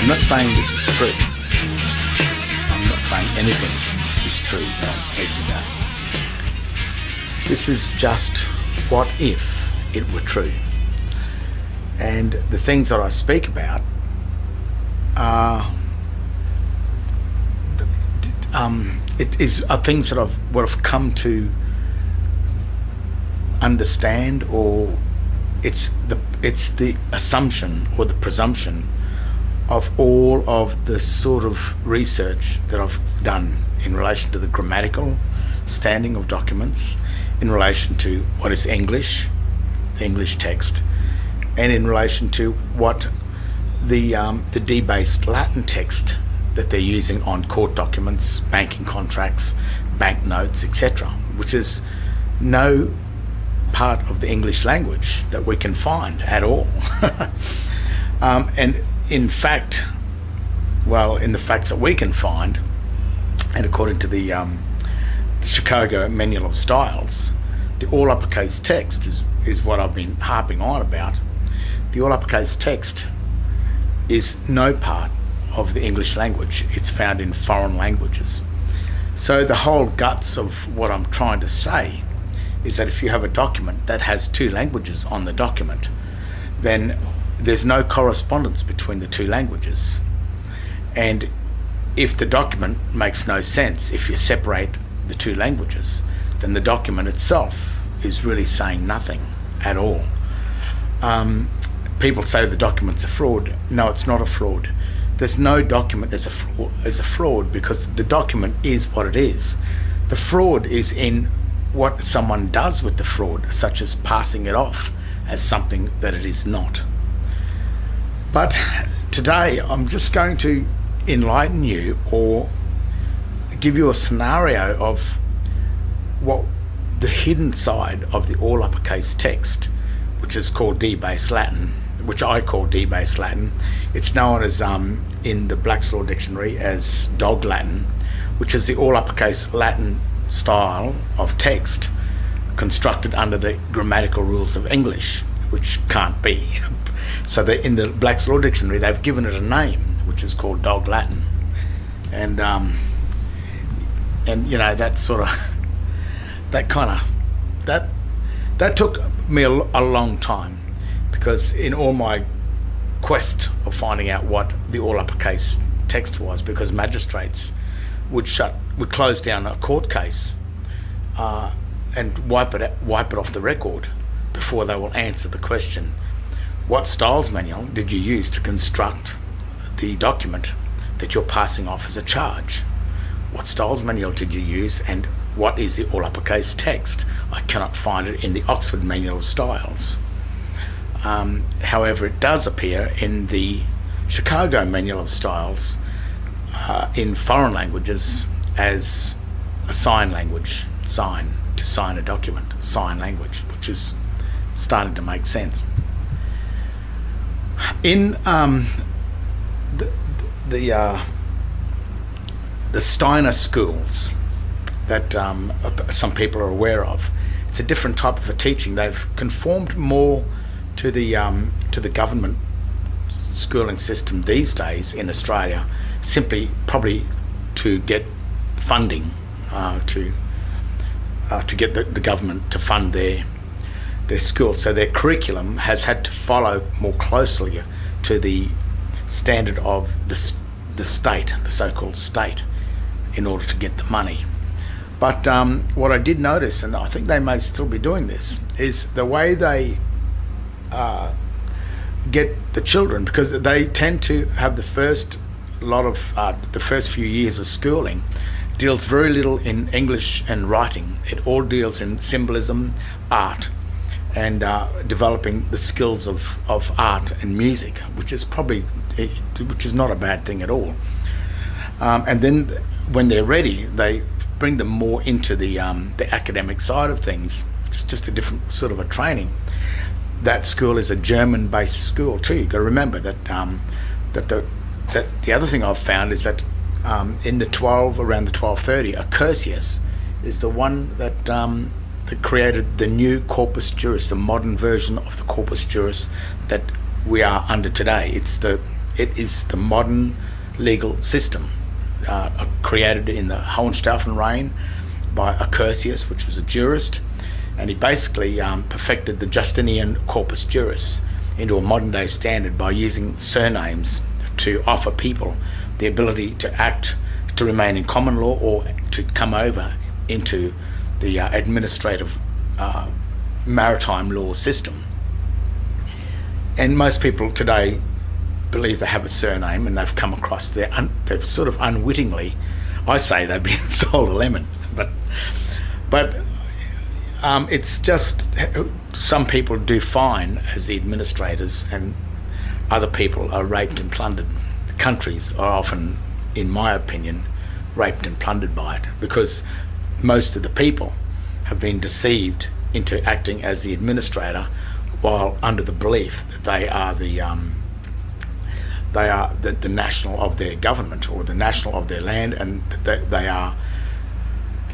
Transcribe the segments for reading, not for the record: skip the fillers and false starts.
not saying this is true. I'm not saying anything is true that I'm speaking about. This is just what if it were true. And the things that I speak about are things that I've come to understand, or it's the assumption or the presumption of all of the sort of research that I've done in relation to the grammatical standing of documents, in relation to what is English, the English text, and in relation to what the debased Latin text that they're using on court documents, banking contracts, banknotes, etc., which is no part of the English language that we can find at all. And in fact, in the facts that we can find, and according to the Chicago Manual of Styles, the all uppercase text is what I've been harping on about. The all uppercase text is no part of the English language. It's found in foreign languages. So the whole guts of what I'm trying to say is that if you have a document that has two languages on the document, then there's no correspondence between the two languages. And if the document makes no sense, if you separate the two languages, then the document itself is really saying nothing at all. People say the document's a fraud. No, it's not a fraud. There's no document as a fraud, because the document is what it is. The fraud is in what someone does with the fraud, such as passing it off as something that it is not. But today I'm just going to enlighten you, or give you a scenario of what the hidden side of the all uppercase text, which is called debased Latin, which I call debased Latin. It's known as in the Black's Law Dictionary as dog Latin, which is the all uppercase Latin style of text constructed under the grammatical rules of English, which can't be. So in the Black's Law Dictionary they've given it a name, which is called dog Latin. And you know, that sort of that took me a long time, because in all my quest of finding out what the all uppercase text was, because magistrates would close down a court case and wipe it off the record before they will answer the question, what Styles manual did you use to construct the document that you're passing off as a charge? What Styles manual did you use, and what is the all uppercase text? I cannot find it in the Oxford Manual of Styles. However, it does appear in the Chicago Manual of Styles in foreign languages as a sign language, to sign a document, sign language, which is starting to make sense. In the Steiner schools that some people are aware of, it's a different type of a teaching. They've conformed more to the government schooling system these days in Australia, simply probably to get funding, to get the government to fund their schools. So their curriculum has had to follow more closely to the standard of the state, the so-called state, in order to get the money. But what I did notice, and I think they may still be doing this, is the way they get the children, because they tend to have the first few years of schooling deals very little in English and writing. It all deals in symbolism, art, and developing the skills of art and music, which is not a bad thing at all. And then when they're ready, they bring them more into the academic side of things, which is just a different sort of a training. That school is a German-based school too. You've got to remember that that the other thing I've found is that in around the 1230, Accursius is the one that created the new Corpus Juris, the modern version of the Corpus Juris that we are under today. It's It is the modern legal system created in the Hohenstaufen reign by Accursius, which was a jurist, and he basically perfected the Justinian corpus juris into a modern day standard by using surnames to offer people the ability to act, to remain in common law, or to come over into the administrative maritime law system. And most people today believe they have a surname, and they've come across they've sort of unwittingly, I say they've been sold a lemon, but it's just some people do fine as the administrators, and other people are raped and plundered. Countries are often, in my opinion, raped and plundered by it, because most of the people have been deceived into acting as the administrator while under the belief that they are the national of their government, or the national of their land, and that they are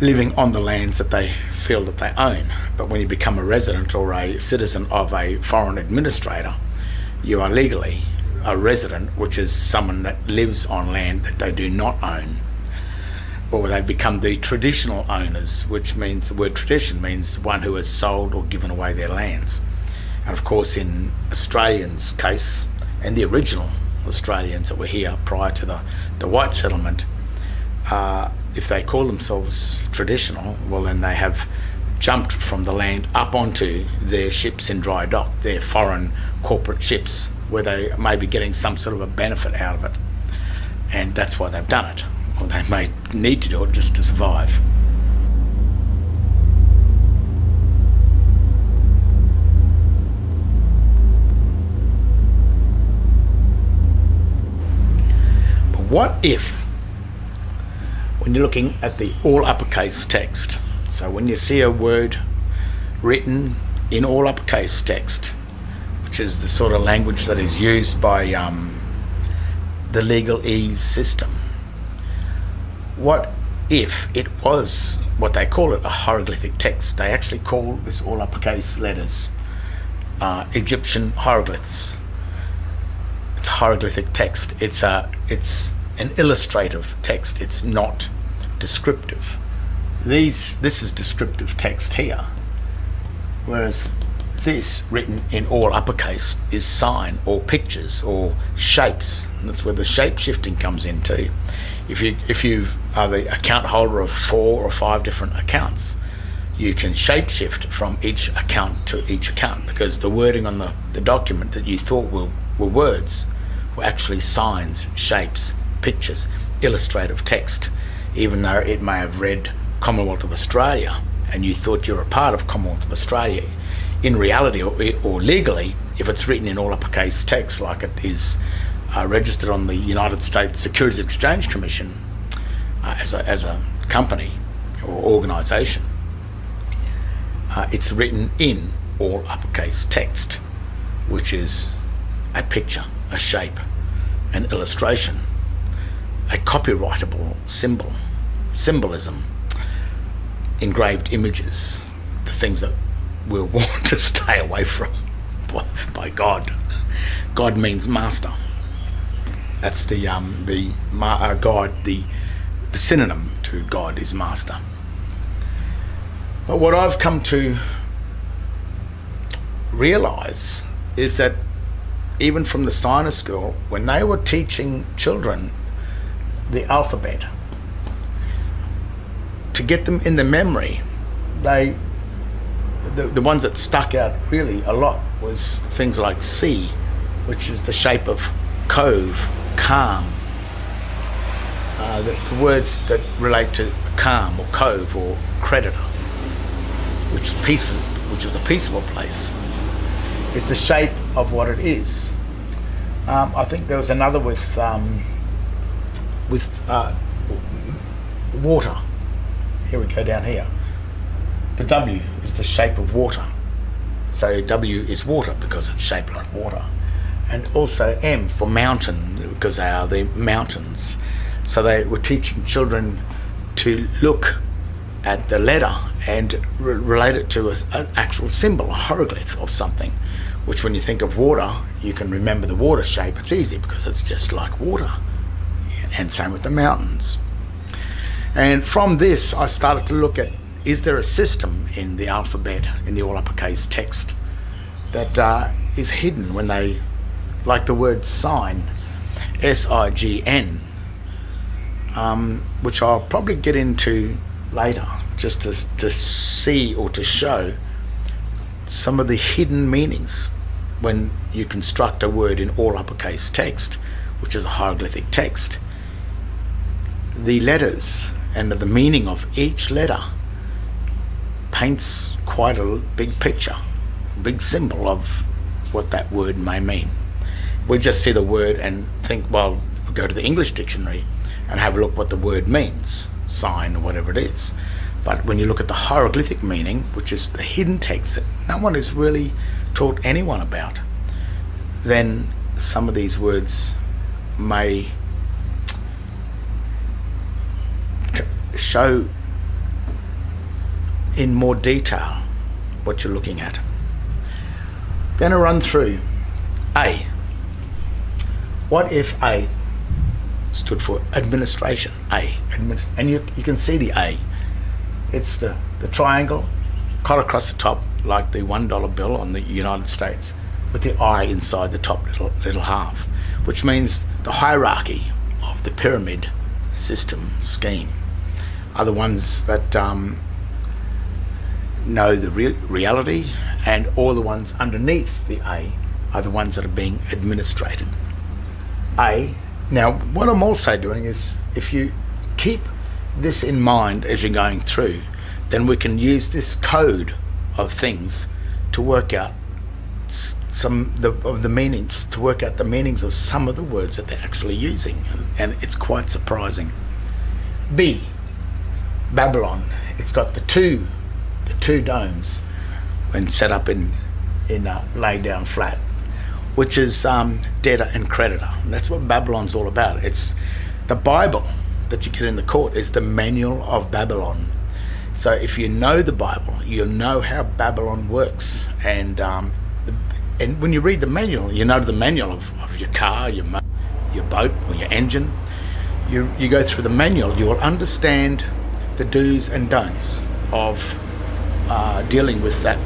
living on the lands that they feel that they own. But when you become a resident or a citizen of a foreign administrator, you are legally a resident, which is someone that lives on land that they do not own. Or they become the traditional owners, which means, the word tradition means one who has sold or given away their lands. And of course, in Australians' case, and the original Australians that were here prior to the white settlement, if they call themselves traditional, well, then they have jumped from the land up onto their ships in dry dock, their foreign corporate ships, where they may be getting some sort of a benefit out of it. And that's why they've done it. Or they may need to do it just to survive. But what if, when you're looking at the all uppercase text, so when you see a word written in all uppercase text, which is the sort of language that is used by the legalese system, what if it was what they call it, a hieroglyphic text? They actually call this all uppercase letters Egyptian hieroglyphs. It's hieroglyphic text. It's an illustrative text. It's not descriptive. This is descriptive text here, whereas this, written in all uppercase, is sign or pictures or shapes. And that's where the shape shifting comes in too. If you are the account holder of 4 or 5 different accounts, you can shape shift from each account to each account, because the wording on the document that you thought were words were actually signs, shapes, pictures, illustrative text. Even though it may have read Commonwealth of Australia and you thought you're a part of Commonwealth of Australia, in reality or legally, if it's written in all uppercase text like it is registered on the United States Securities Exchange Commission as a company or organisation, it's written in all uppercase text, which is a picture, a shape, an illustration, a copyrightable symbolism, engraved images, the things that we'll want to stay away from by God. God means master. That's the synonym to God is master. But what I've come to realise is that even from the Steiner School, when they were teaching children the alphabet, to get them in the memory, the ones that stuck out really a lot was things like C, which is the shape of cove, calm, the words that relate to calm or cove or creditor, which is a peaceable place, is the shape of what it is. I think there was another with water. Here we go down here. The W is the shape of water. So W is water because it's shaped like water. And also M for mountain, because they are the mountains. So they were teaching children to look at the letter and relate it to an actual symbol, a hieroglyph of something, which when you think of water, you can remember the water shape. It's easy because it's just like water. And same with the mountains. And from this, I started to look at, is there a system in the alphabet, in the all uppercase text, that is hidden when they, like the word sign, S-I-G-N, which I'll probably get into later, just to see or to show some of the hidden meanings when you construct a word in all uppercase text, which is a hieroglyphic text. The letters and the meaning of each letter paints quite a big picture, a big symbol of what that word may mean. We just see the word and think, well, go to the English dictionary and have a look what the word means, sign or whatever it is. But when you look at the hieroglyphic meaning, which is the hidden text that no one has really taught anyone about, then some of these words may show in more detail what you're looking at. I'm going to run through A. What if A stood for administration? A. And you can see the A. It's the triangle cut across the top like the $1 bill on the United States with the I inside the top little half, which means the hierarchy of the pyramid system scheme are the ones that know the reality, and all the ones underneath the A are the ones that are being administrated. A. Now, what I'm also doing is, if you keep this in mind as you're going through, then we can use this code of things to work out some of the meanings, to work out the meanings of some of the words that they're actually using, and it's quite surprising. B. Babylon. It's got the two domes when set up in laid down flat, which is debtor and creditor. And that's what Babylon's all about. It's the Bible that you get in the court is the manual of Babylon. So if you know the Bible, you'll know how Babylon works. And when you read the manual, you know the manual of your car, your boat, or your engine. You go through the manual, you will understand the do's and don'ts of dealing with that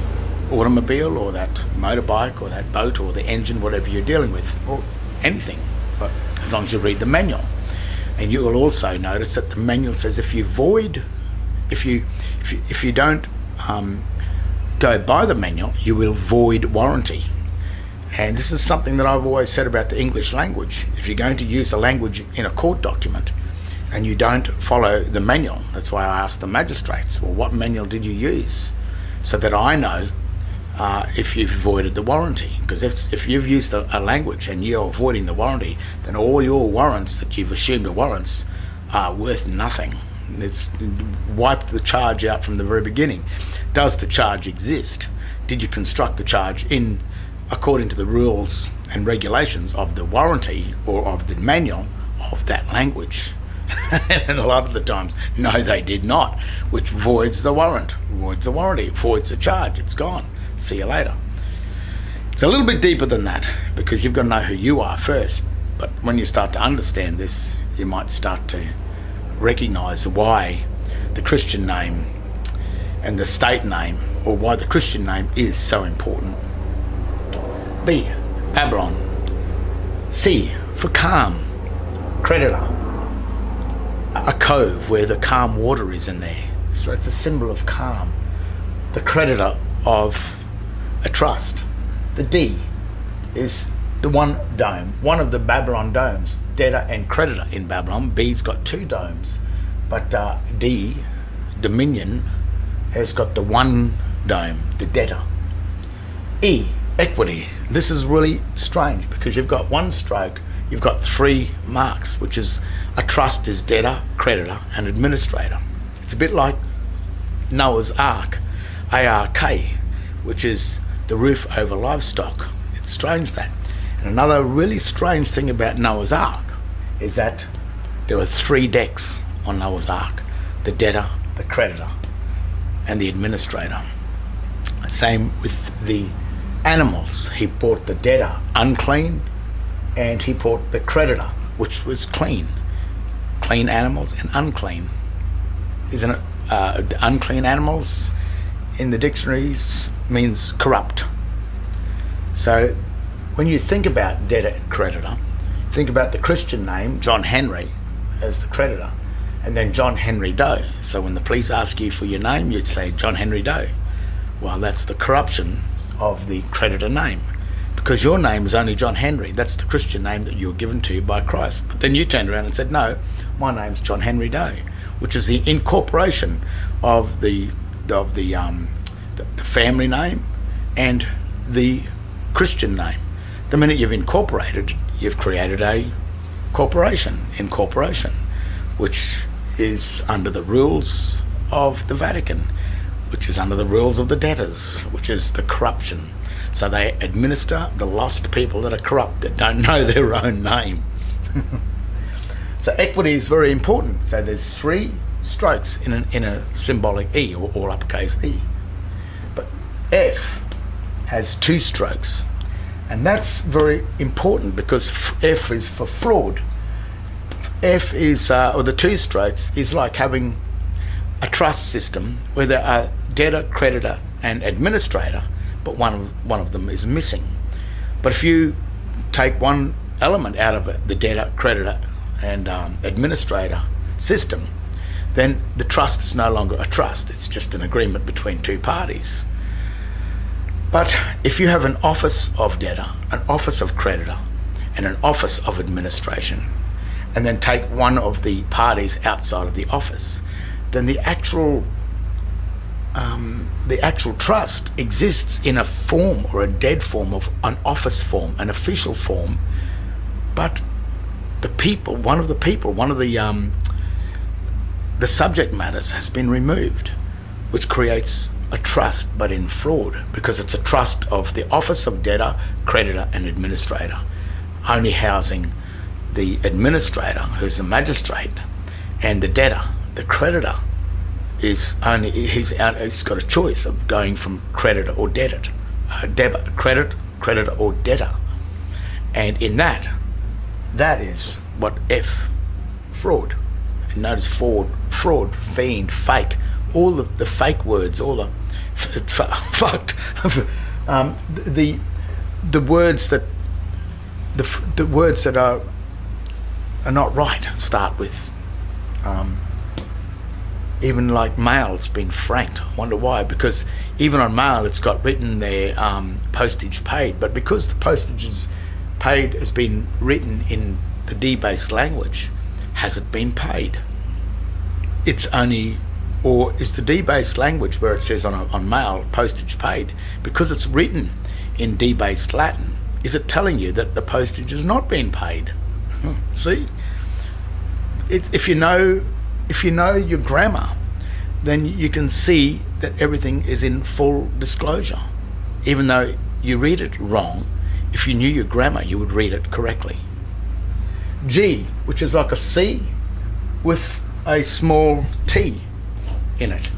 automobile or that motorbike or that boat or the engine, whatever you're dealing with, or anything, but as long as you read the manual. And you will also notice that the manual says if you don't go by the manual, you will void warranty. And this is something that I've always said about the English language. If you're going to use a language in a court document and you don't follow the manual, that's why I asked the magistrates, well, what manual did you use? So that I know if you've voided the warranty. Because if you've used a language and you're avoiding the warranty, then all your warrants that you've assumed are warrants are worth nothing. It's wiped the charge out from the very beginning. Does the charge exist? Did you construct the charge in according to the rules and regulations of the warranty or of the manual of that language? And a lot of the times, no, they did not, which voids the warrant, voids the warranty, voids the charge. It's gone. See you later. It's a little bit deeper than that, because you've got to know who you are first. But when you start to understand this, you might start to recognize why the Christian name and the state name, or why the Christian name is so important. B. Babylon. C. For calm. Creditor. A cove where the calm water is in there. So it's a symbol of calm. The creditor of a trust. The D is the one dome, one of the Babylon domes, debtor and creditor in Babylon. B's got two domes, but D, Dominion, has got the one dome, the debtor. E, equity. This is really strange because you've got one stroke, you've got three marks, which is a trust is debtor, creditor, and administrator. It's a bit like Noah's Ark, ARK, which is the roof over livestock. It's strange that. And another really strange thing about Noah's Ark is that there were three decks on Noah's Ark: the debtor, the creditor, and the administrator. Same with the animals. He brought the debtor unclean, and he brought the creditor, which was clean. Clean animals and unclean. Isn't it? Unclean animals in the dictionaries means corrupt. So when you think about debtor and creditor, think about the Christian name, John Henry, as the creditor, and then John Henry Doe. So when the police ask you for your name, you'd say John Henry Doe. Well, that's the corruption of the creditor name, because your name is only John Henry. That's the Christian name that you were given to you by Christ. But then you turned around and said, no, my name's John Henry Doe, which is the incorporation of the family name and the Christian name. The minute you've incorporated, you've created a incorporation, which is under the rules of the Vatican, which is under the rules of the debtors, which is the corruption. So they administer the lost people that are corrupt, that don't know their own name. So equity is very important. So there's 3 strokes in a symbolic E, or all uppercase E. But F has 2 strokes. And that's very important, because F is for fraud. F is, or the 2 strokes, is like having a trust system where there are debtor, creditor and administrator, but one of them is missing. But if you take one element out of it, the debtor, creditor and administrator system, then the trust is no longer a trust. It's just an agreement between 2 parties. But if you have an office of debtor, an office of creditor and an office of administration, and then take one of the parties outside of the office, then the actual trust exists in a form, or a dead form, of an office form, an official form. But one of the subject matters has been removed, which creates a trust, but in fraud, because it's a trust of the office of debtor, creditor and administrator, only housing the administrator, who's the magistrate, and the debtor. The creditor he's got a choice of going from creditor or debtor, creditor or debtor. And in that is what F, fraud. And notice fraud, fiend, fake, all the fake words, all the fucked, the words that the words that are not right start with. Even like mail, it's been franked. I wonder why, because even on mail it's got written there postage paid, but because the postage is paid has been written in the debased language, has it been paid? It's only, or is the debased language where it says on mail postage paid, because it's written in debased Latin, is it telling you that the postage has not been paid? See, if you know your grammar, then you can see that everything is in full disclosure. Even though you read it wrong, if you knew your grammar, you would read it correctly. G, which is like a C with a small t in it,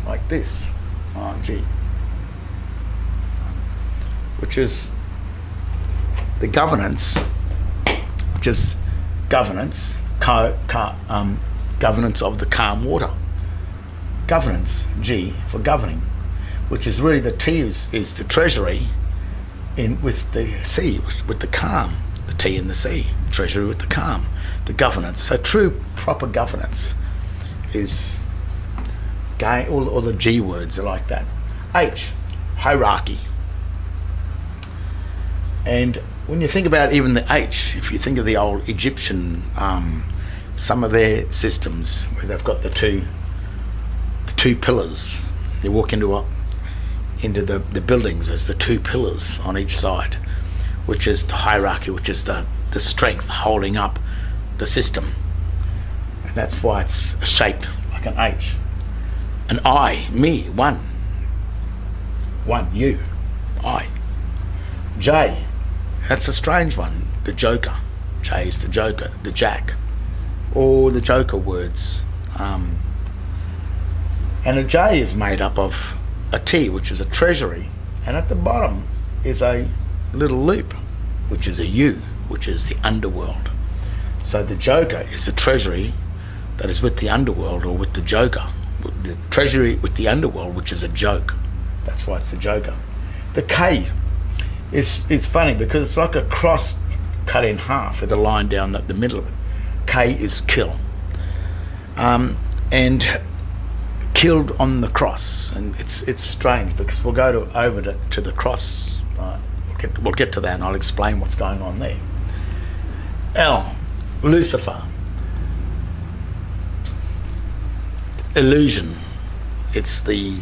like this. G, which is the governance, governance of the calm water. Governance, G, for governing, which is really the T is the treasury with the C, with the calm, the T and the C, treasury with the calm, the governance. So true, proper governance is all the G words are like that. H, hierarchy. And when you think about even the H, if you think of the old Egyptian, some of their systems where they've got the two pillars, you walk into the buildings, there's the 2 pillars on each side, which is the hierarchy, which is the strength holding up the system. And that's why it's shaped like an H. An I, me, one, you, I. J, that's a strange one, the joker. J is the joker, the jack, all the joker words. And a J is made up of a T, which is a treasury, and at the bottom is a little loop, which is a U, which is the underworld. So the Joker is the treasury that is with the underworld, or with the Joker. The treasury with the underworld, which is a joke. That's why it's the Joker. The K is funny because it's like a cross cut in half with a line down the middle of it. K is kill. And killed on the cross, and it's strange because we'll go over to the cross. We'll get to that, and I'll explain what's going on there. L, Lucifer, illusion. It's the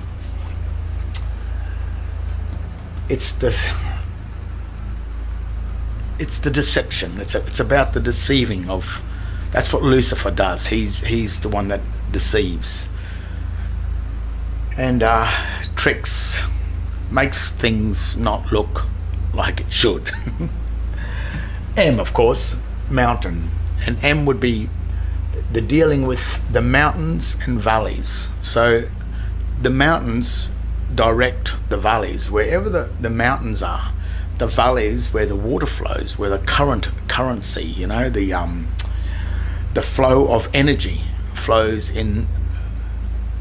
deception. It's about the deceiving of. That's what Lucifer does. He's the one that deceives and tricks, makes things not look like it should. M, of course, mountain, and M would be the dealing with the mountains and valleys. So the mountains direct the valleys. Wherever the mountains are, the valleys where the water flows, where the currency, the flow of energy flows in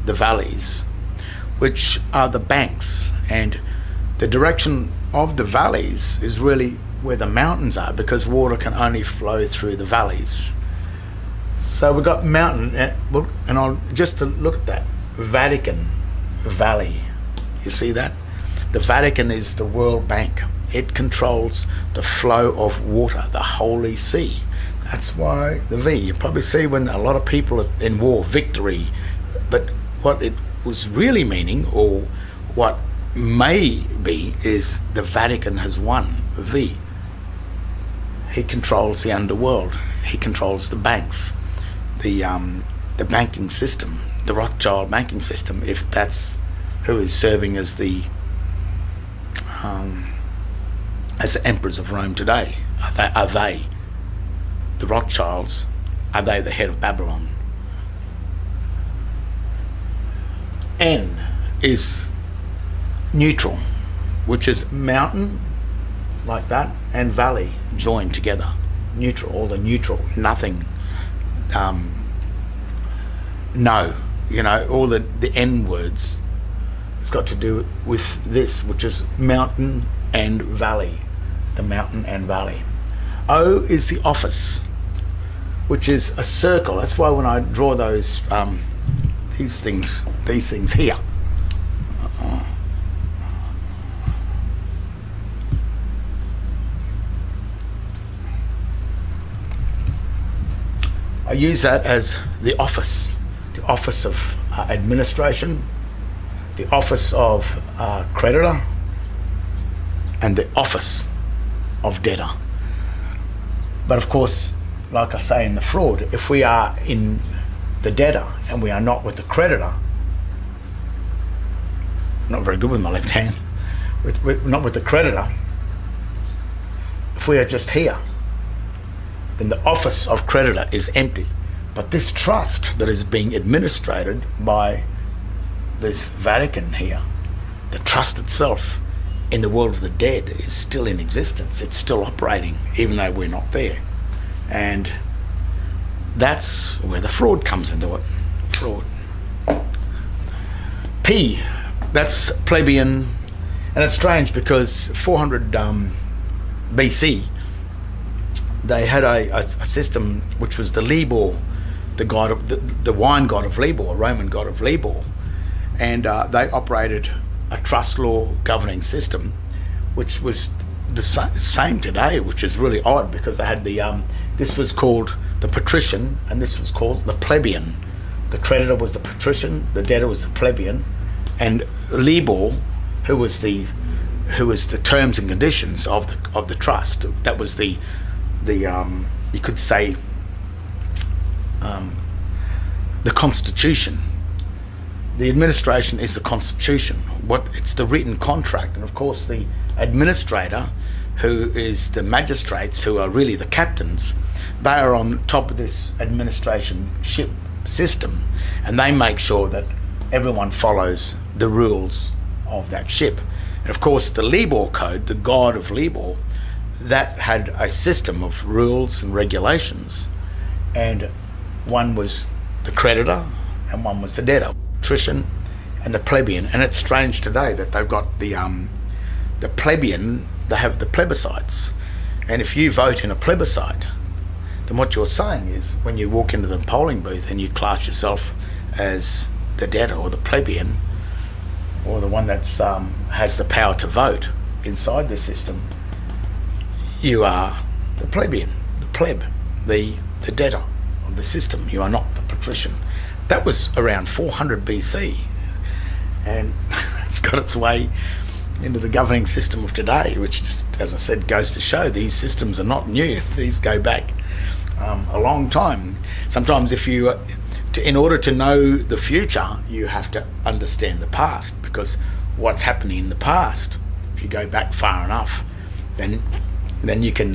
the valleys, which are the banks, and the direction of the valleys is really where the mountains are, because water can only flow through the valleys. So we've got mountain, and I'll just to look at that, Vatican Valley. You see that? The Vatican is the World Bank. It controls the flow of water, the Holy See. That's why the V. You probably see when a lot of people are in war, victory, but what it was really meaning, or what may be, is the Vatican has won. V. He controls the underworld. He controls the banks, the banking system, the Rothschild banking system. If that's who is serving as the emperors of Rome today, are they the Rothschilds? Are they the head of Babylon? N is neutral, which is mountain, like that, and valley joined together. Neutral, all the neutral, nothing, no, all the N words. It's got to do with this, which is mountain and valley, the mountain and valley. O is the office, which is a circle. That's why when I draw those these things here, I use that as the office of administration, the office of creditor, and the office of debtor. But of course, like I say in the fraud, if we are in the debtor and we are not with the creditor, not very good with my left hand, not with the creditor, if we are just here, then the office of creditor is empty. But this trust that is being administered by this Vatican here, the trust itself in the world of the dead is still in existence. It's still operating, even though we're not there. And that's where the fraud comes into it. Fraud. P, that's plebeian. And it's strange because 400 BC, they had a system which was the Libor, the god of the wine god of Libor, Roman god of Libor, and they operated a trust law governing system, which was the same today, which is really odd because they had this was called the patrician and this was called the plebeian. The creditor was the patrician, the debtor was the plebeian, and Libor, who was the terms and conditions of the trust. That was the you could say the constitution. The administration is the constitution. It's the written contract, and of course the administrator, who is the magistrates, who are really the captains, they are on top of this administration ship system, and they make sure that everyone follows the rules of that ship. And of course, the Libor Code, the god of Libor, that had a system of rules and regulations, and one was the creditor and one was the debtor, patrician and the plebeian. And it's strange today that they've got the plebeian, they have the plebiscites, and if you vote in a plebiscite, then what you're saying is, when you walk into the polling booth and you class yourself as the debtor or the plebeian, or the one that's has the power to vote inside the system, you are the plebeian, the pleb, the debtor of the system. You are not the patrician. That was around 400 BC, and it's got its way into the governing system of today, which just, as I said, goes to show these systems are not new. These go back a long time. Sometimes in order to know the future, you have to understand the past, because what's happening in the past, if you go back far enough, then you can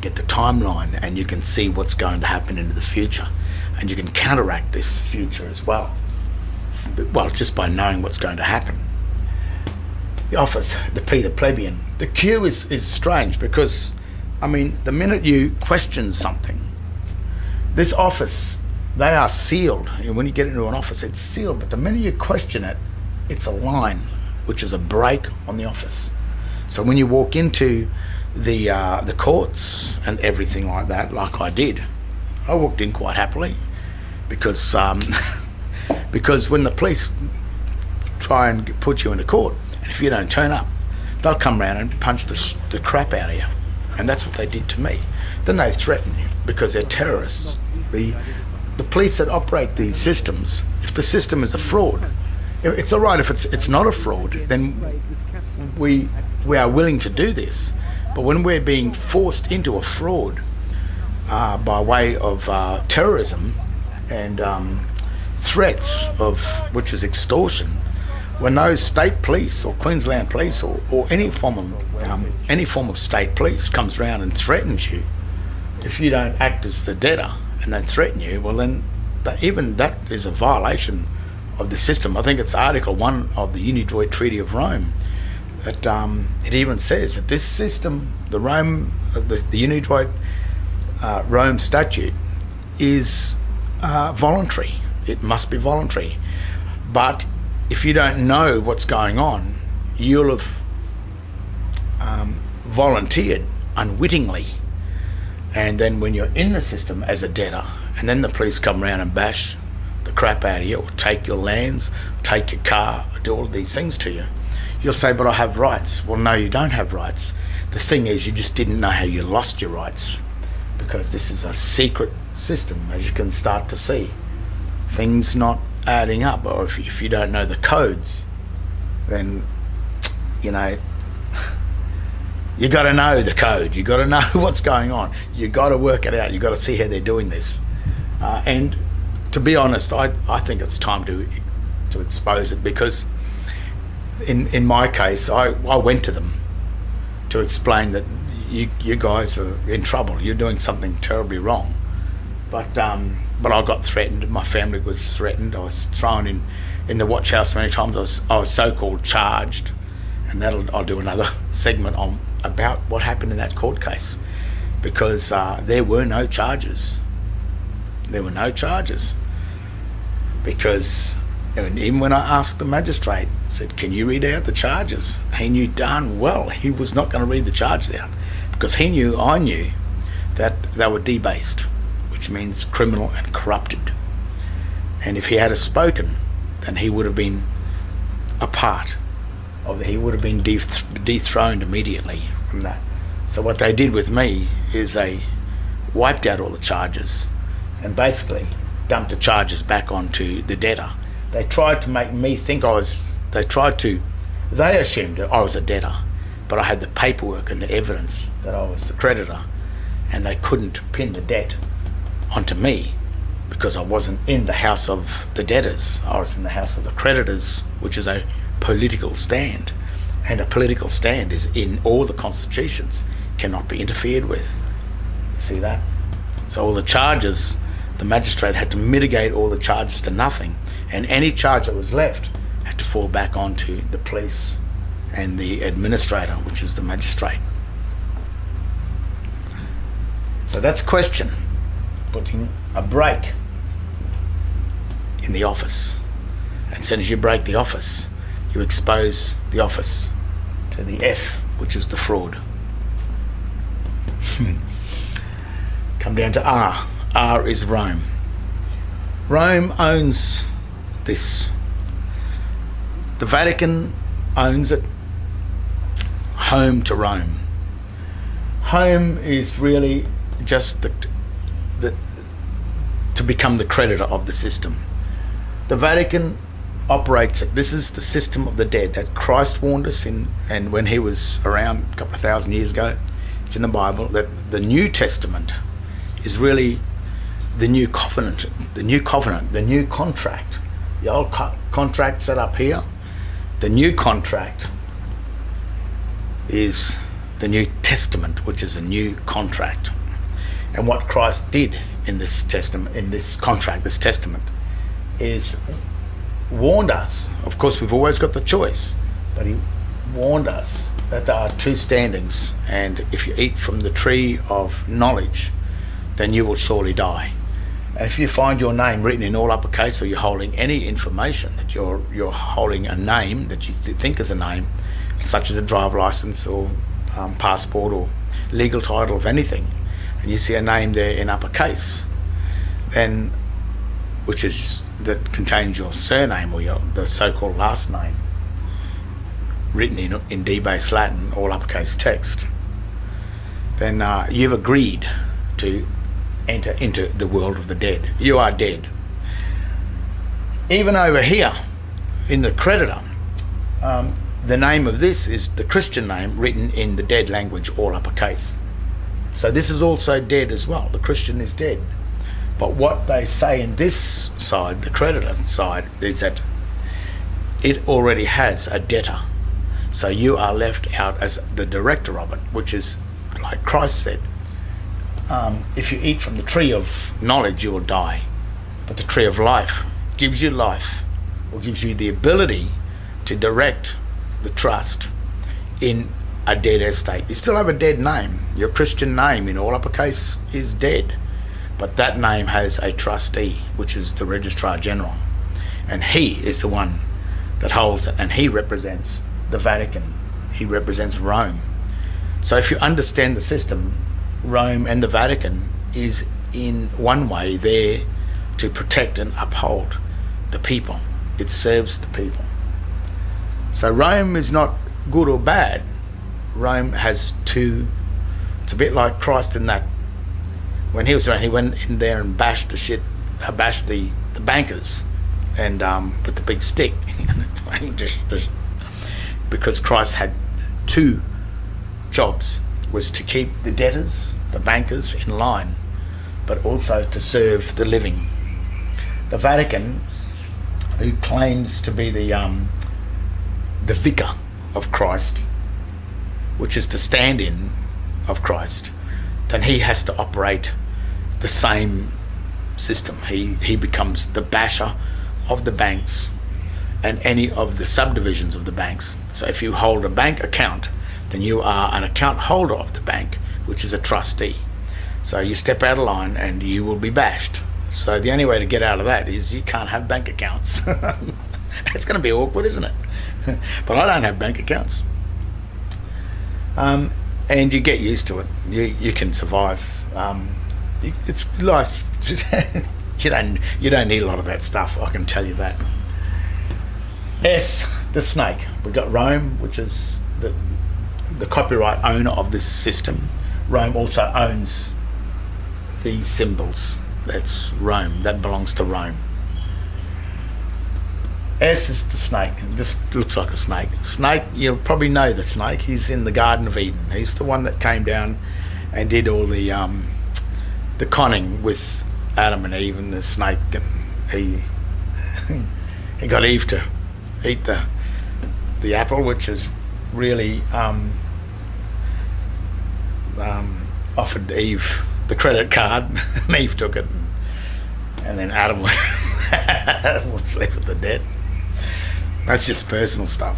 get the timeline, and you can see what's going to happen into the future, and you can counteract this future as well. Well, just by knowing what's going to happen. The office, the plebeian. The Q is strange, because, I mean, the minute you question something, this office, they are sealed. When you get into an office, it's sealed, but the minute you question it, it's a line, which is a break on the office. So when you walk into the courts and everything like that, like I did, I walked in quite happily, because because when the police try and put you into court, and if you don't turn up, they'll come round and punch the crap out of you. And that's what they did to me. Then they threaten you, because they're terrorists. The police that operate these systems, if the system is a fraud, it's all right if it's not a fraud, then we are willing to do this. But when we're being forced into a fraud by way of terrorism and threats of, which is extortion, when those state police or Queensland police or any form of state police comes around and threatens you, if you don't act as the debtor and they threaten you, well then even that is a violation of the system. I think it's Article 1 of the Unidroit Treaty of Rome that it even says that this system, the Unidroit Rome Statute, is voluntary. It must be voluntary. But if you don't know what's going on, you'll have volunteered unwittingly. And then when you're in the system as a debtor, and then the police come around and bash the crap out of you, or take your lands, take your car, do all of these things to you, you'll say, but I have rights. Well, no, you don't have rights. The thing is, you just didn't know how you lost your rights, because this is a secret system, as you can start to see. Things not adding up, or if you don't know the codes, then, you know, you got to know the code. You got to know what's going on. You got to work it out. You got to see how they're doing this. And to be honest, I think it's time to expose it, because in my case, I went to them to explain that you guys are in trouble. You're doing something terribly wrong. But I got threatened. My family was threatened. I was thrown in the watch house many times. I was so-called charged, and I'll do another segment on about what happened in that court case, because there were no charges. There were no charges, because even when I asked the magistrate, I said, "Can you read out the charges?" He knew darn well he was not going to read the charges out, because I knew that they were debased, which means criminal and corrupted. And if he had spoken, then he would have been a part of he would have been dethroned immediately from that. So what they did with me is they wiped out all the charges and basically dumped the charges back onto the debtor. They tried to make me think they assumed I was a debtor, but I had the paperwork and the evidence that I was the creditor, and they couldn't pin the debt onto me, because I wasn't in the house of the debtors. I was in the house of the creditors, which is a political stand, and a political stand is in all the constitutions, cannot be interfered with. You see that? So all the charges the magistrate had to mitigate all the charges to nothing, and any charge that was left had to fall back onto the police and the administrator, which is the magistrate. So that's question, putting a break in the office. And as soon as you break the office, you expose the office to the F, which is the fraud. Come down to R. R is Rome. Rome owns this. The Vatican owns it. Home to Rome. Home is really just to become the creditor of the system. The Vatican operates it. This is the system of the dead that Christ warned us in, and when he was around a couple of thousand years ago, it's in the Bible, that the New Testament is really the new covenant, the new contract. The old contract set up here. The new contract is the New Testament, which is a new contract. And what Christ did in this testament, in this contract, this testament, is warned us. Of course, we've always got the choice, but he warned us that there are two standings, and if you eat from the tree of knowledge, then you will surely die. And if you find your name written in all uppercase, or you're holding any information that you're holding a name that you think is a name, such as a driver license or passport or legal title of anything, and you see a name there in uppercase, then that contains your surname or the so-called last name, written in debased Latin, all uppercase text, then you've agreed to enter into the world of the dead. You are dead. Even over here in the creditor, the name of this is the Christian name written in the dead language, all uppercase. So this is also dead as well. The Christian is dead. But what they say in this side, the creditor side, is that it already has a debtor. So you are left out as the director of it, which is, like Christ said, if you eat from the tree of knowledge, you will die. But the tree of life gives you life, or gives you the ability to direct the trust in a dead estate. You still have a dead name. Your Christian name in all uppercase is dead. But that name has a trustee, which is the Registrar General. And he is the one that holds it, and he represents the Vatican. He represents Rome. So if you understand the system, Rome and the Vatican is in one way there to protect and uphold the people. It serves the people. So Rome is not good or bad. Rome has two. It's a bit like Christ in that when he was around, he went in there and bashed the bankers, and with the big stick, because Christ had two jobs, was to keep the debtors, the bankers, in line, but also to serve the living. The Vatican, who claims to be the vicar of Christ, which is the stand-in of Christ, then he has to operate the same system. He becomes the basher of the banks and any of the subdivisions of the banks. So if you hold a bank account, then you are an account holder of the bank, which is a trustee. So you step out of line and you will be bashed. So the only way to get out of that is you can't have bank accounts. It's going to be awkward, isn't it? But I don't have bank accounts. And you get used to it. You can survive. It's life. you don't need a lot of that stuff, I can tell you that. S, the snake. We've got Rome, which is the copyright owner of this system. Rome also owns these symbols. That's Rome. That belongs to Rome. S is the snake. It just looks like a snake. Snake, you'll probably know the snake. He's in the Garden of Eden. He's the one that came down and did all the conning with Adam and Eve and the snake, and he got Eve to eat the apple, which is really offered Eve the credit card, and Eve took it and then Adam was, Adam was left with the dead. That's just personal stuff.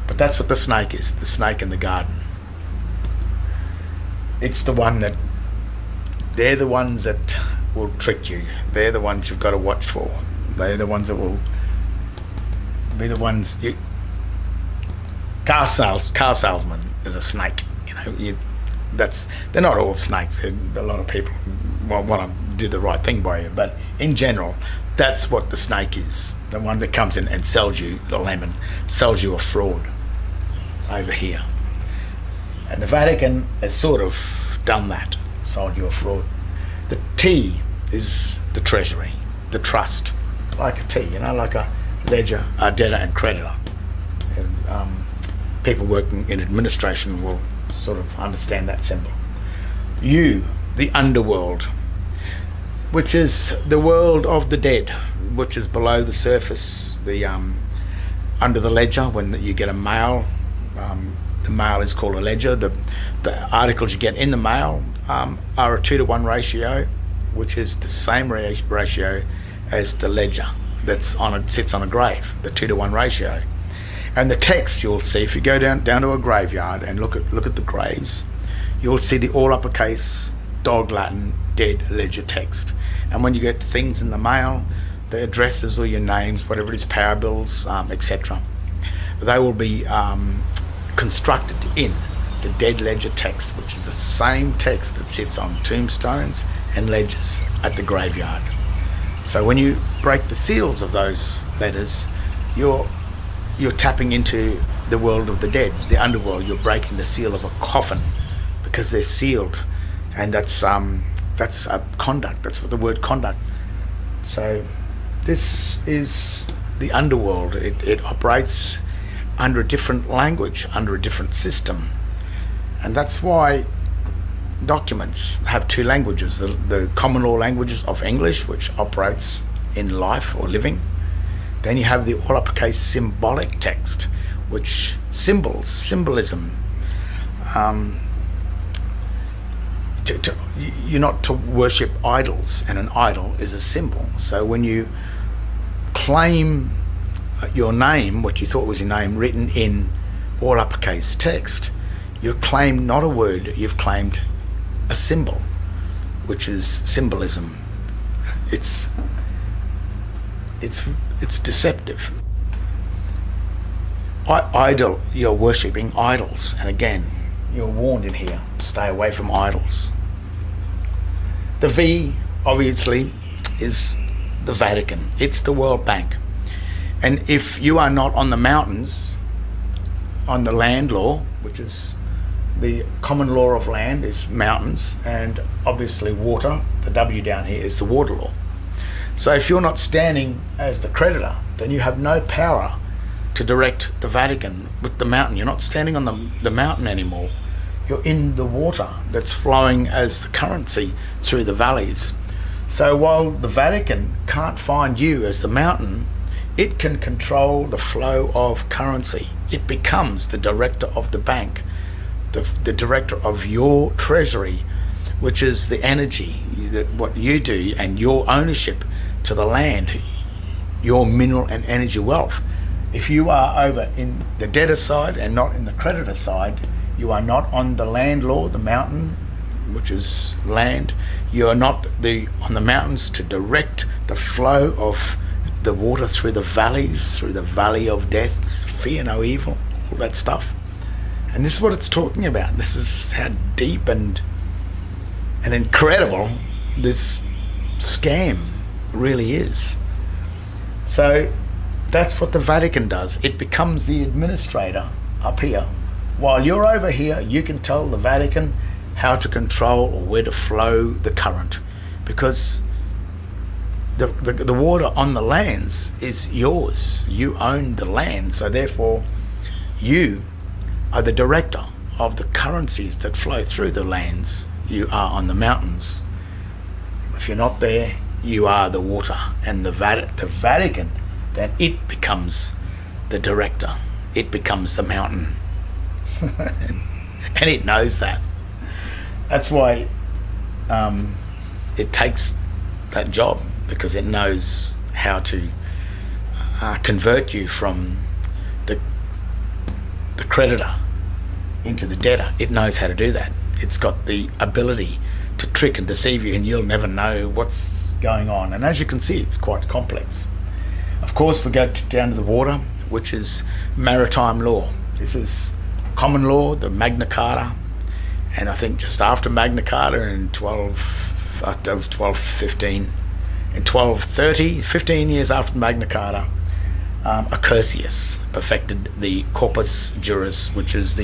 But that's what the snake is, the snake in the garden. It's the one that, they're the ones that will trick you. They're the ones you've got to watch for. They're the ones that will be the ones you, car salesman is a snake. You know, they're not all snakes. A lot of people want to do the right thing by you, but in general, that's what the snake is. The one that comes in and sells you the lemon, sells you a fraud over here. And the Vatican has sort of done that, sold you a fraud. The T is the treasury, the trust, like a T, you know, like a ledger, a debtor and creditor. And people working in administration will sort of understand that symbol. U, the underworld, which is the world of the dead, which is below the surface, the under the ledger. When you get a mail, the mail is called a ledger. The articles you get in the mail are a 2-to-1 ratio, which is the same ratio as the ledger that's sits on a grave, the 2-to-1 ratio. And the text you'll see, if you go down to a graveyard and look at the graves, you'll see the all uppercase dog Latin dead ledger text. And when you get things in the mail, the addresses or your names, whatever it is, power bills, etc., they will be constructed in the dead ledger text, which is the same text that sits on tombstones and ledgers at the graveyard. So when you break the seals of those letters, you're tapping into the world of the dead, the underworld. You're breaking the seal of a coffin because they're sealed, and that's a conduct. That's what the word conduct. So this is the underworld. It operates under a different language, under a different system, and that's why documents have two languages: the common law languages of English, which operates in life or living. Then you have the all uppercase symbolic text, which symbolism. You're not to worship idols, and an idol is a symbol. So when you claim your name, what you thought was your name, written in all uppercase text, you claim not a word, you've claimed a symbol, which is symbolism. It's deceptive. Idol, you're worshipping idols, and again, you're warned in here, stay away from idols. The V, obviously, is the Vatican. It's the World Bank. And if you are not on the mountains, on the land law, which is the common law of land is mountains, and obviously water, the W down here is the water law. So if you're not standing as the creditor, then you have no power to direct the Vatican with the mountain. You're not standing on the mountain anymore. You're in the water that's flowing as the currency through the valleys. So while the Vatican can't find you as the mountain, it can control the flow of currency. It becomes the director of the bank, the director of your treasury, which is the energy, what you do, and your ownership to the land, your mineral and energy wealth. If you are over in the debtor side and not in the creditor side, you are not on the land law, the mountain, which is land. You are not on the mountains to direct the flow of the water through the valleys, through the valley of death, fear no evil, all that stuff. And this is what it's talking about. This is how deep and incredible this scam really is. So that's what the Vatican does. It becomes the administrator up here. While you're over here, you can tell the Vatican how to control or where to flow the current, because the water on the lands is yours. You own the land, so therefore you are the director of the currencies that flow through the lands. You are on the mountains. If you're not there, you are the water, and the Vatican, then it becomes the director. It becomes the mountain. And it knows that. That's why it takes that job because it knows how to convert you from the creditor into the debtor. It knows how to do that. It's got the ability to trick and deceive you, and you'll never know what's going on. And as you can see, it's quite complex. Of course, we go down to the water, which is maritime law. This is common law, the Magna Carta, and I think just after Magna Carta in 1215, in 1230, 15 years after Magna Carta, Accursius perfected the Corpus Juris, which is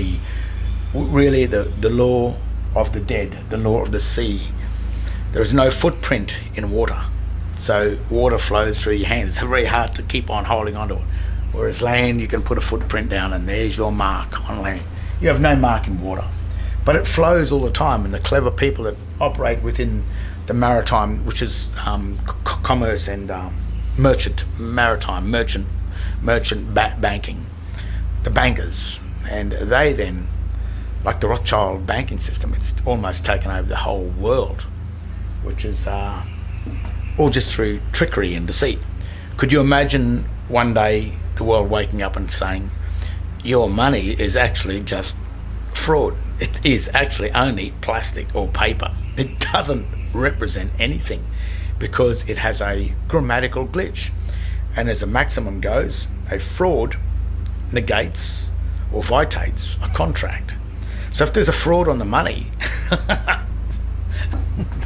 really the law of the dead, the law of the sea. There is no footprint in water, so water flows through your hands. It's very hard to keep on holding onto it. Whereas land, you can put a footprint down and there's your mark on land. You have no mark in water, but it flows all the time, and the clever people that operate within the maritime, which is commerce and merchant banking, the bankers, and they then, like the Rothschild banking system, it's almost taken over the whole world, which is all just through trickery and deceit. Could you imagine one day the world waking up and saying, your money is actually just fraud? It is actually only plastic or paper. It doesn't represent anything because it has a grammatical glitch. And as the maximum goes, a fraud negates or vitiates a contract. So if there's a fraud on the money,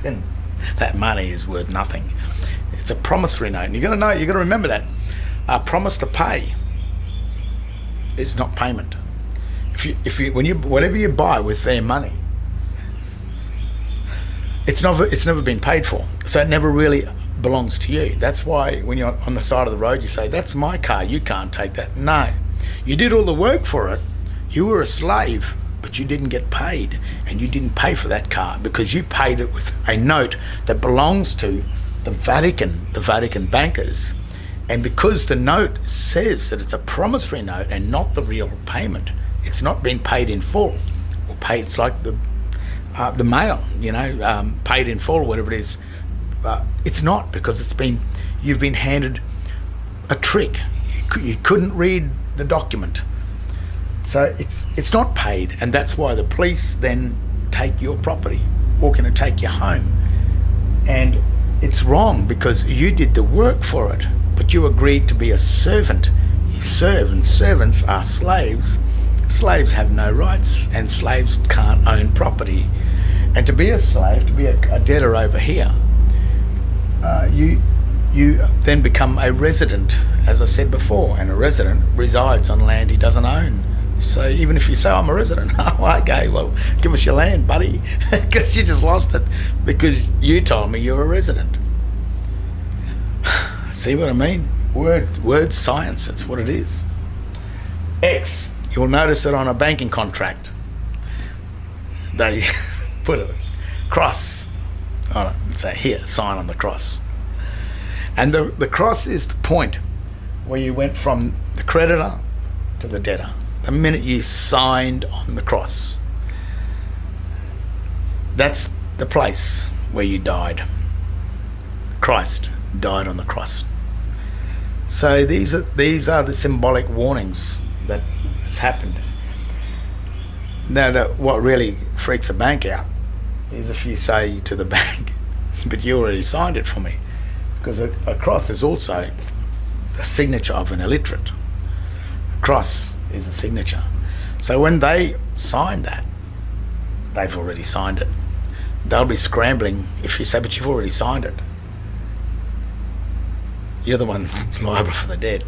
then that money is worth nothing. It's a promissory note, and you got to remember that a promise to pay is not payment. Whatever you buy with their money, it's never been paid for, so it never really belongs to you. That's why when you're on the side of the road, you say, that's my car, you can't take that. No, you did all the work for it. You were a slave, but you didn't get paid, and you didn't pay for that car because you paid it with a note that belongs to the Vatican bankers. And because the note says that it's a promissory note and not the real payment, it's not been paid in full, or paid. It's like the mail, paid in full, whatever it is. It's not, because you've been handed a trick. You couldn't read the document, so it's not paid, and that's why the police then take your property, walk in and take you home. And it's wrong because you did the work for it, but you agreed to be a servant. You serve, and servants are slaves. Slaves have no rights, and slaves can't own property. And to be a slave, to be a debtor over here, you then become a resident, as I said before, and a resident resides on land he doesn't own. So even if you say, I'm a resident, oh, okay, well, give us your land, buddy, because you just lost it because you told me you're a resident. See what I mean? Word science, that's what it is. X, you'll notice that on a banking contract, they put a cross on it and say, here, sign on the cross. And the cross is the point where you went from the creditor to the debtor. The minute you signed on the cross, that's the place where you died. Christ died on the cross. So these are the symbolic warnings that has happened. Now, what really freaks a bank out is if you say to the bank, but you already signed it for me, because a cross is also the signature of an illiterate. A cross is a signature. So when they sign that, they've already signed it. They'll be scrambling if you say, but you've already signed it. You're the one liable for the debt.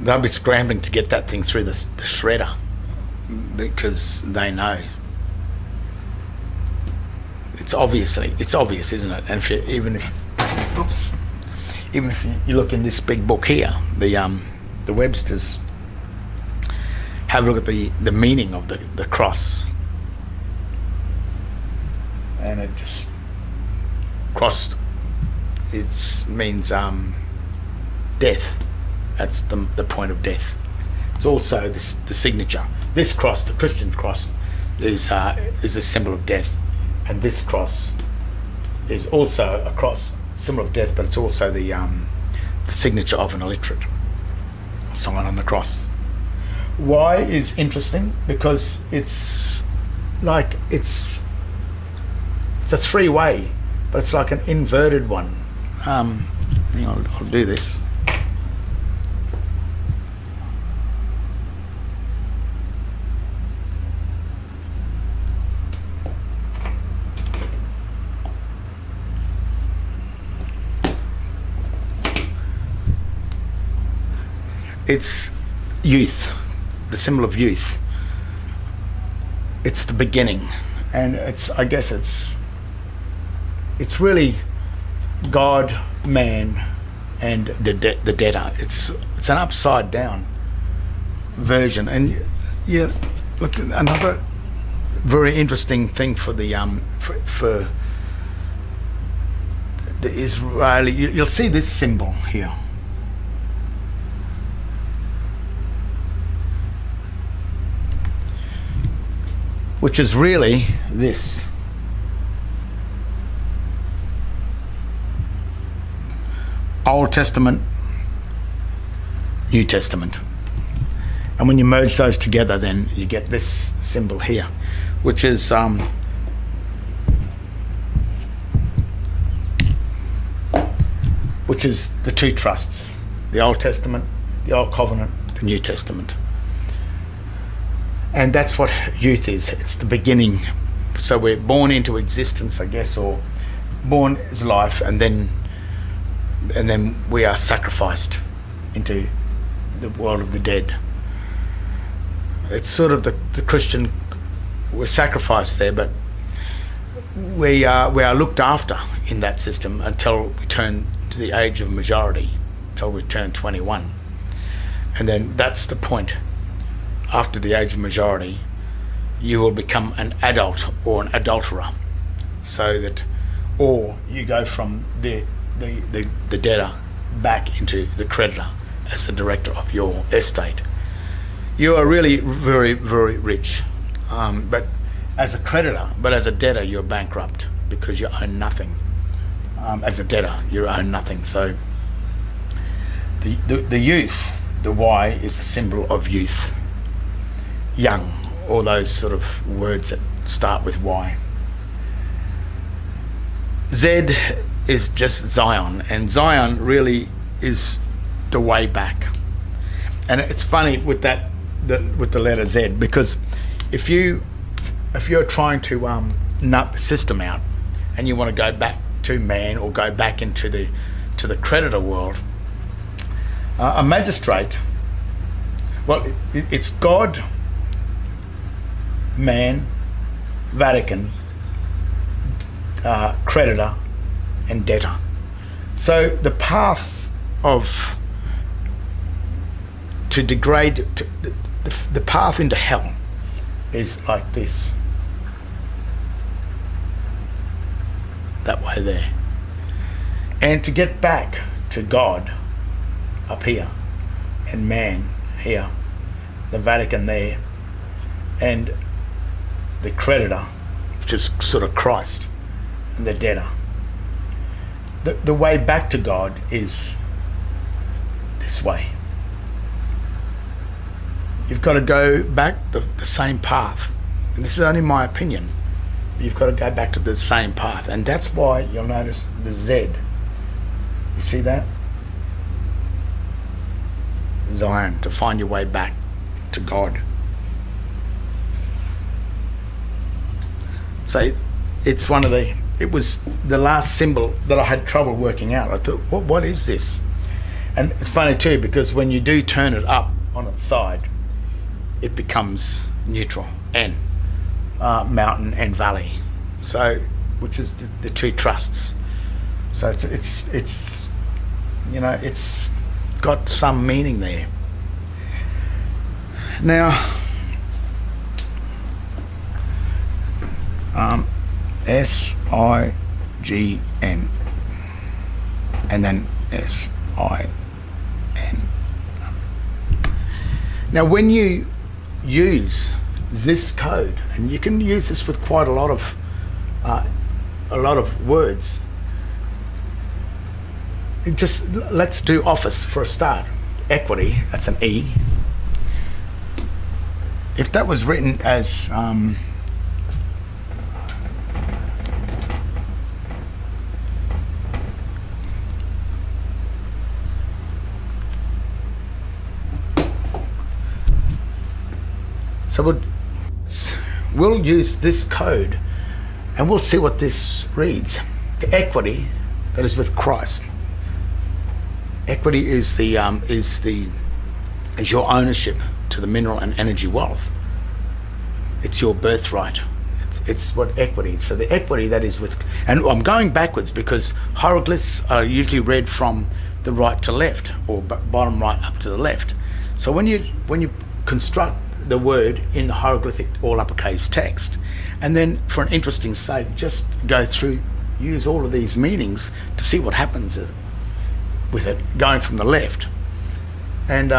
They'll be scrambling to get that thing through the shredder because they know. It's obvious, isn't it? And even if you look in this big book here, the Webster's, have a look at the meaning of the cross, and it just cross. It means death. That's the point of death. It's also the signature. This cross, the Christian cross, is a symbol of death, and this cross is also a cross, symbol of death, but it's also the signature of an illiterate sign on the cross. Y is interesting because it's like it's a three-way, but it's like an inverted one. I'll do this. It's youth, the symbol of youth. It's the beginning, and I guess it's really God, man, and the debtor. It's an upside down version, and yeah, look, another very interesting thing for the for the Israeli. You'll see this symbol here. Which is really this. Old Testament, New Testament. And when you merge those together, then you get this symbol here, which is the two trusts, the Old Testament, the Old Covenant, the New Testament. And that's what youth is. It's the beginning. So we're born into existence, I guess, or born as life, and then we are sacrificed into the world of the dead. It's sort of the Christian, we're sacrificed there, but we are looked after in that system until we turn to the age of majority, until we turn 21. And then that's the point. After the age of majority, you will become an adult or an adulterer, so that, or you go from the debtor back into the creditor as the director of your estate. You are really very, very rich, but as a creditor, but as a debtor, you're bankrupt because you own nothing. As a debtor, you own nothing. So the youth, the Y, is the symbol of youth. Young, all those sort of words that start with Y. Z is just Zion, and Zion really is the way back. And it's funny with with the letter Z, because if you're trying to nut the system out, and you want to go back to man or go back into the creditor world, a magistrate, well, it's God, man, Vatican, creditor, and debtor. So the path to degrade, the path into hell is like this. That way there. And to get back to God up here, and man here, the Vatican there, and the creditor, which is sort of Christ, and the debtor. The way back to God is this way. You've got to go back the same path. And this is only my opinion. You've got to go back to the same path. And that's why you'll notice the Z. You see that? Zion, to find your way back to God. So it's it was the last symbol that I had trouble working out. I thought, what is this? And it's funny too, because when you do turn it up on its side, it becomes neutral, and mountain and valley. So, which is the two trusts. So it's it's got some meaning there. Now, SIGN, and then SIN. Now, when you use this code, and you can use this with quite a lot of a lot of words. Just let's do office for a start. Equity, that's an E. If that was written as so we'll use this code and we'll see what this reads. The equity that is with Christ. Equity is your ownership to the mineral and energy wealth. It's your birthright. It's what equity. So the equity that is with, and I'm going backwards because hieroglyphs are usually read from the right to left, or bottom right up to the left. So when you construct the word in the hieroglyphic all uppercase text, and then for an interesting sake, just go through, use all of these meanings to see what happens with it going from the left, and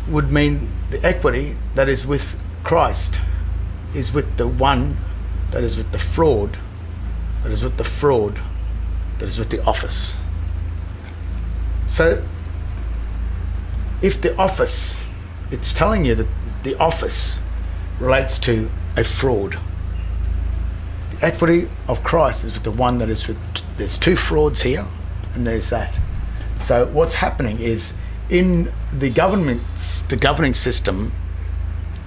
would mean the equity that is with Christ is with the one that is with the fraud, that is with the fraud, that is with the office. So if the office, it's telling you that the office relates to a fraud. The equity of Christ is with the one that is with, there's two frauds here, and there's that. So what's happening is in the governing system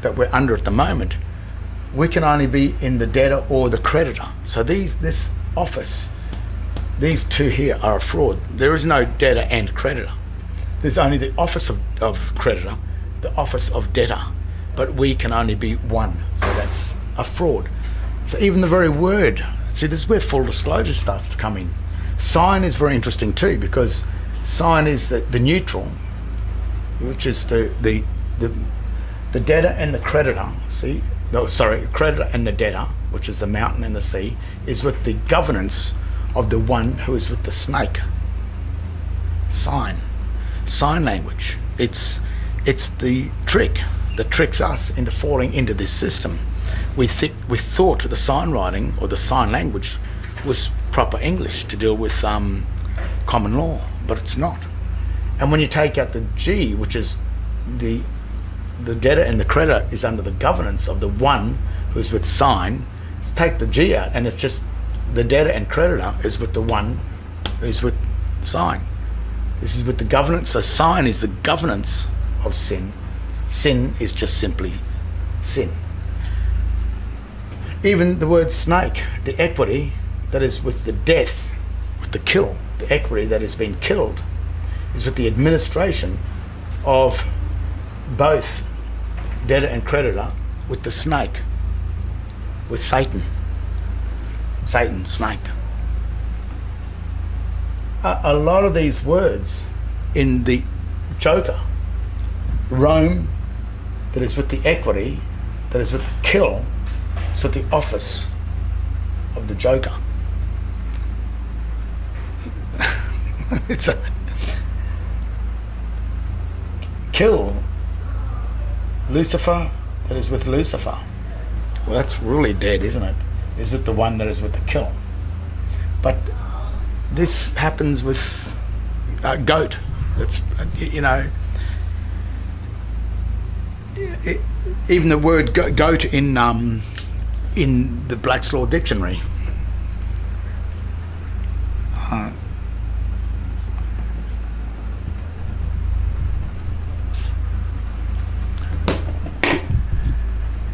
that we're under at the moment, we can only be in the debtor or the creditor. So this office, these two here are a fraud. There is no debtor and creditor. There's only the office of creditor, the office of debtor, but we can only be one. So that's a fraud. So even the very word, see, this is where full disclosure starts to come in. Sign is very interesting too, because sign is the neutral, which is the debtor and the creditor. See, no, sorry, creditor and the debtor, which is the mountain and the sea, is with the governance of the one who is with the snake. Sign language. It's the trick that tricks us into falling into this system. We thought the sign writing or the sign language was proper English to deal with common law, but it's not. And when you take out the G, which is the debtor and the creditor is under the governance of the one who's with sign, take the G out and it's just the debtor and creditor is with the one who's with sign. This is with the governance. So sign is the governance of sin. Sin is just simply sin. Even the word snake, the equity that is with the death, with the kill, the equity that has been killed, is with the administration of both debtor and creditor, with the snake, with Satan, snake. A lot of these words in the Joker, Rome, that is with the equity, that is with the kill, is with the office of the Joker. It's a kill, Lucifer, that is with Lucifer. Well, that's really dead, isn't it? Is it the one that is with the kill? But this happens with goat. That's, even the word goat in the Black's Law Dictionary.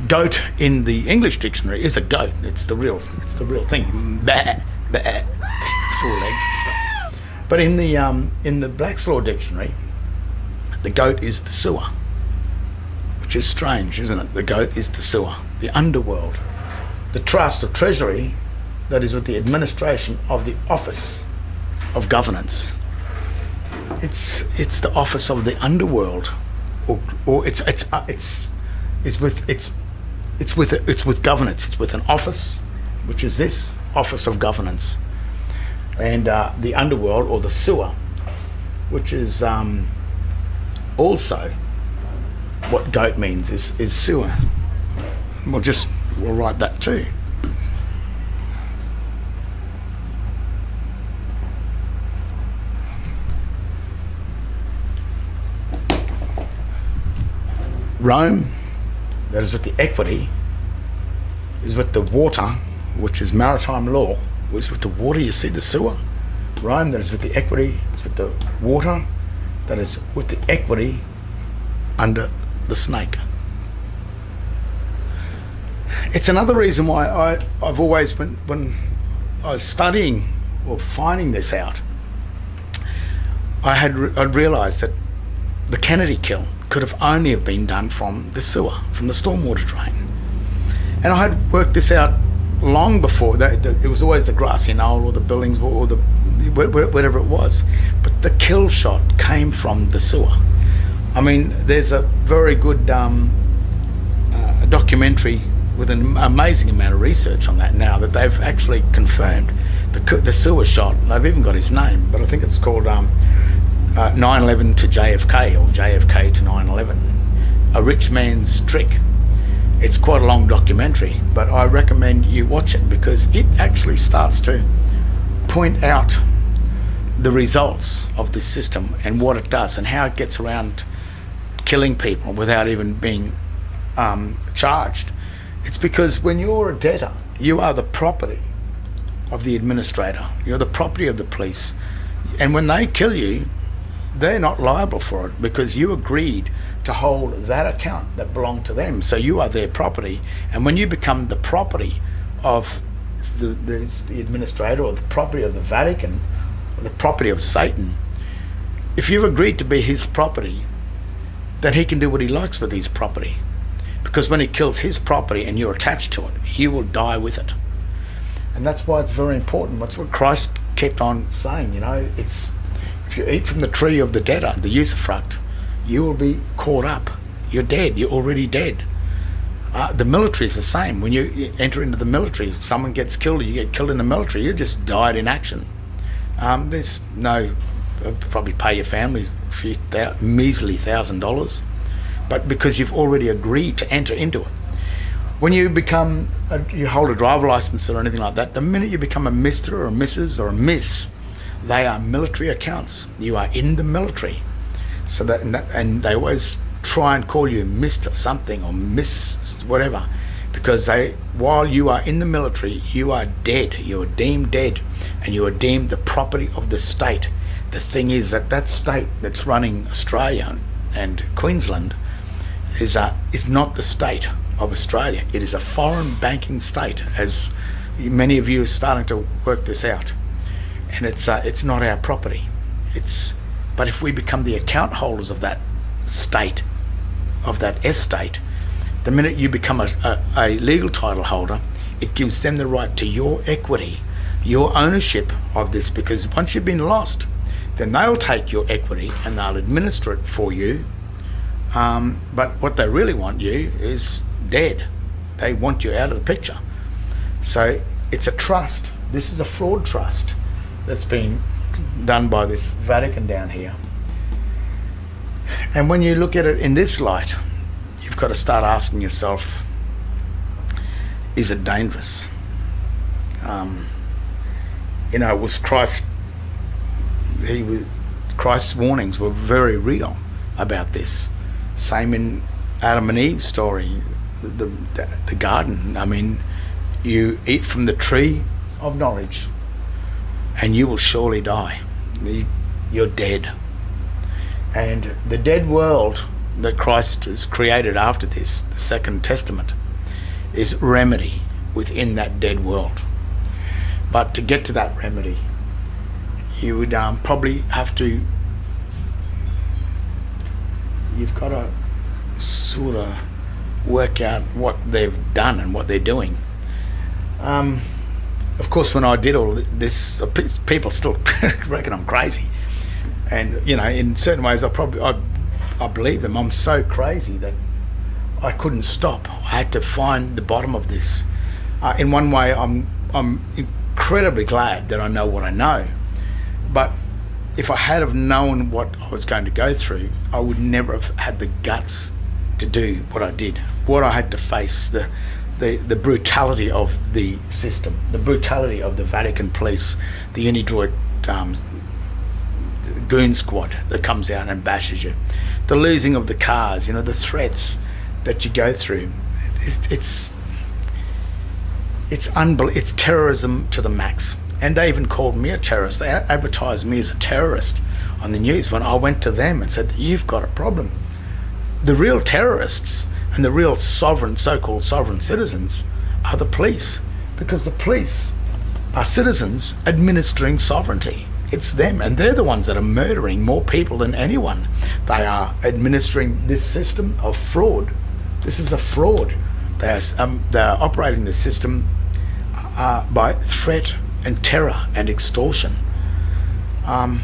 Goat in the English dictionary is a goat. It's the real thing. Bah, bah, 4 legs and stuff. But in the Black's Law Dictionary, the goat is the sewer, which is strange, isn't it? The goat is the sewer, the underworld, the trust or treasury that is with the administration of the office of governance. It's the office of the underworld, or it's with governance. It's with an office, which is this office of governance, and the underworld or the sewer, which is also what goat means is sewer. We'll write that too. Rome, that is with the equity, is with the water, which is maritime law, is with the water. You see the sewer. Rome, that is with the equity, is with the water, that is with the equity under the snake. It's another reason why I've always been, when I was studying or finding this out, I'd realised that the Kennedy kill could have only have been done from the sewer, from the stormwater drain. And I had worked this out long before. It was always the grassy knoll or the buildings or the whatever it was. But the kill shot came from the sewer. I mean, there's a very good documentary with an amazing amount of research on that now, that they've actually confirmed the sewer shot. They've even got his name, but I think it's called 9/11 to JFK, or JFK to 9/11, A Rich Man's Trick. It's quite a long documentary, but I recommend you watch it, because it actually starts to point out the results of this system and what it does and how it gets around killing people without even being charged. It's because when you're a debtor, you are the property of the administrator. You're the property of the police. And when they kill you, they're not liable for it, because you agreed to hold that account that belonged to them. So you are their property. And when you become the property of the administrator, or the property of the Vatican, or the property of Satan, if you've agreed to be his property, then he can do what he likes with his property. Because when he kills his property and you're attached to it, you will die with it. And that's why it's very important. That's what Christ kept on saying, it's, if you eat from the tree of the debtor, the usufruct, you will be caught up. You're dead. You're already dead. The military is the same. When you enter into the military, someone gets killed, you get killed in the military, you just died in action. There's no, probably pay your family a few measly $1,000, but because you've already agreed to enter into it. When you become, you hold a driver license or anything like that, the minute you become a Mr. or a Mrs. or a Miss, they are military accounts. You are in the military. So that, and they always try and call you Mr. something or Miss whatever, because while you are in the military, you are dead. You are deemed dead, and you are deemed the property of the state. The thing is that state that's running Australia and Queensland is not the state of Australia. It is a foreign banking state, as many of you are starting to work this out. And it's not our property. But if we become the account holders of that state, of that estate, the minute you become a legal title holder, it gives them the right to your equity, your ownership of this, because once you've been lost, then they'll take your equity and they'll administer it for you. But what they really want you is dead. They want you out of the picture. So it's a trust. This is a fraud trust that's been done by this Vatican down here. And when you look at it in this light, you've got to start asking yourself, is it dangerous? Was Christ's warnings were very real about this. Same in Adam and Eve's story, the garden. I mean, you eat from the tree of knowledge and you will surely die. You're dead. And the dead world that Christ has created after this, the Second Testament, is remedy within that dead world. But to get to that remedy, you would probably have to, you've got to sort of work out what they've done and what they're doing. Of course, when I did all this, people still reckon I'm crazy. And, in certain ways, I believe them. I'm so crazy that I couldn't stop. I had to find the bottom of this. In one way, I'm incredibly glad that I know what I know. But if I had have known what I was going to go through, I would never have had the guts to do what I did. What I had to face, the brutality of the system, the brutality of the Vatican police, the Unidroit goon squad that comes out and bashes you, the losing of the cars, the threats that you go through. It's it's terrorism to the max. And they even called me a terrorist. They advertised me as a terrorist on the news when I went to them and said, you've got a problem. The real terrorists and the real sovereign, so-called sovereign citizens are the police, because the police are citizens administering sovereignty. It's them, and they're the ones that are murdering more people than anyone. They are administering this system of fraud. This is a fraud. They're operating the system by threat and terror and extortion. And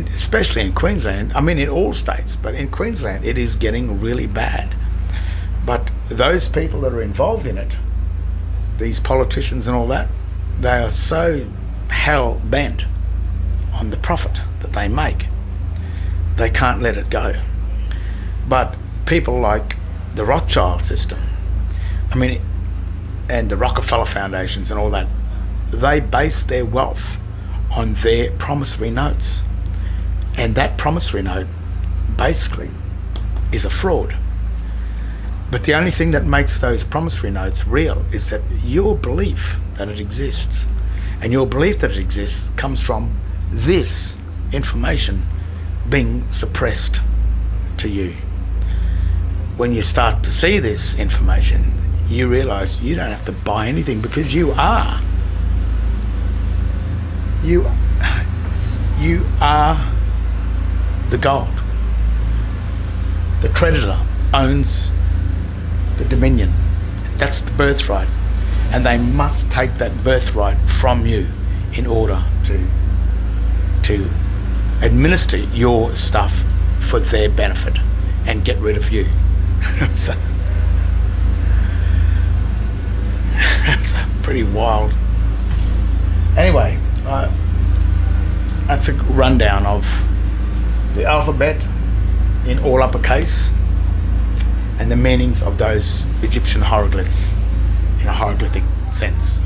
especially in Queensland, I mean in all states, but in Queensland it is getting really bad. But those people that are involved in it, these politicians and all that, they are so hell-bent on the profit that they make. They can't let it go. But people like the Rothschild system, and the Rockefeller Foundations and all that, they base their wealth on their promissory notes. And that promissory note basically is a fraud. But the only thing that makes those promissory notes real is that your belief that it exists. And your belief that it exists comes from this information being suppressed to you. When you start to see this information, you realize you don't have to buy anything, because you are the gold. The creditor owns the dominion. That's the birthright, and they must take that birthright from you in order to administer your stuff for their benefit and get rid of you. So, that's pretty wild. Anyway, that's a rundown of the alphabet in all uppercase and the meanings of those Egyptian hieroglyphs in a hieroglyphic sense.